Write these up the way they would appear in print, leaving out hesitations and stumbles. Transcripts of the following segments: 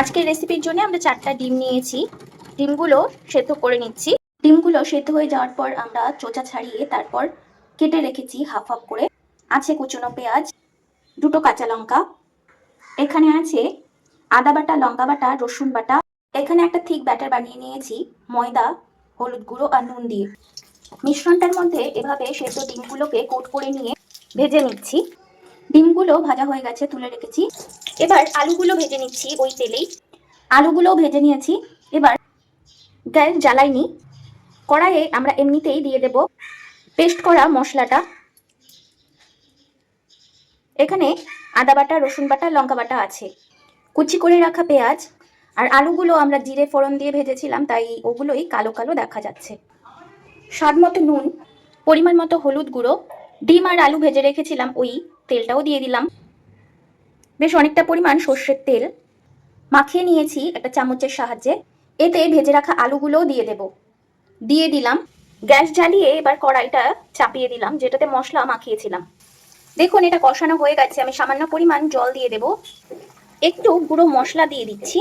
আজকের রেসিপির জন্য আমরা 4টা ডিম নিয়েছি। ডিমগুলো সেদ্ধ করে নিচ্ছি। ডিমগুলো সেদ্ধ হয়ে যাওয়ার পর আমরা চোচা ছাড়িয়ে তারপর কেটে রেখেছি হাফ হাফ করে। আছে কুচনো পেঁয়াজ, 2টো কাঁচা লঙ্কা, এখানে আছে আদা বাটা, লঙ্কা বাটা, রসুন বাটা। এখানে একটা থিক ব্যাটার বানিয়ে নিয়েছি ময়দা, হলুদ গুঁড়ো আর নুন দিয়ে। মিশ্রণটার মধ্যে এভাবে সেদ্ধ ডিমগুলোকে কোট করে নিয়ে ভেজে নিচ্ছি। ডিমগুলো ভাজা হয়ে গেছে, তুলে রেখেছি। এবার আলুগুলো ভেজে নিচ্ছি ওই তেলেই। আলুগুলো ভেজে নিয়েছি। এবার গ্যাস জ্বালাইনি, কড়াইয়ে আমরা এমনিতেই দিয়ে দেব পেস্ট করা মশলাটা। এখানে আদা বাটা, রসুন বাটা, লঙ্কা বাটা আছে, কুচি করে রাখা পেঁয়াজ আর আলুগুলো আমরা জিরে ফোড়ন দিয়ে ভেজেছিলাম, তাই ওগুলোই কালো কালো দেখা যাচ্ছে। স্বাদ মতো নুন, পরিমাণ মতো হলুদ গুঁড়ো, ডিম আর আলু ভেজে রেখেছিলাম ওই তেলটাও দিয়ে দিলাম। বেশ অনেকটা পরিমাণ সর্ষের তেল মাখিয়ে নিয়েছি একটা চামচের সাহায্যে। এতে ভেজে রাখা আলুগুলোও দিয়ে দিলাম। গ্যাস জ্বালিয়ে এবার কড়াইটা চাপিয়ে দিলাম, যেটাতে মশলা মাখিয়েছিলাম। দেখুন এটা কষানো হয়ে গেছে। আমি সামান্য পরিমাণ জল দিয়ে দেব। একটু গুঁড়ো মশলা দিয়ে দিচ্ছি।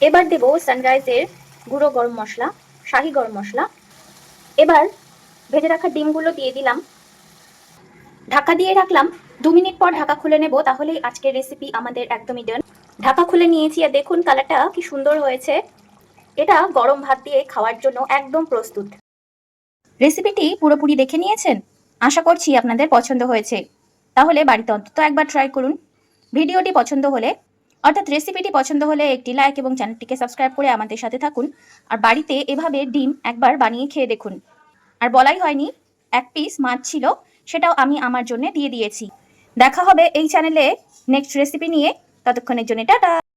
এবার দেব সানরাইজের গুঁড়ো গরম মশলা, শাহি গরম মশলা। এবার ভেজে রাখা ডিমগুলো দিয়ে দিলাম। ঢাকা দিয়ে রাখলাম। 2 মিনিট পর ঢাকা খুলে নেব, তাহলেই আজকের রেসিপি আমাদের একদমই ডান। ঢাকা খুলে নিয়েছি আর দেখুন কালারটা কি সুন্দর হয়েছে। এটা গরম ভাত দিয়ে খাওয়ার জন্য একদম প্রস্তুত। রেসিপিটি পুরোপুরি দেখে নিয়েছেন, আশা করছি আপনাদের পছন্দ হয়েছে। তাহলে বাড়িতে অন্তত একবার ট্রাই করুন। ভিডিওটি পছন্দ হলে, অর্থাৎ রেসিপিটি পছন্দ হলে একটি লাইক এবং চ্যানেলটিকে সাবস্ক্রাইব করে আমাদের সাথে থাকুন। আর বাড়িতে এভাবে ডিম একবার বানিয়ে খেয়ে দেখুন। আর বলাই হয়নি, 1 পিস মাছ ছিল, সেটাও আমি আমার জন্য দিয়ে দিয়েছি। দেখা হবে এই চ্যানেলে নেক্সট রেসিপি নিয়ে। ততক্ষণের জন্য টাটা।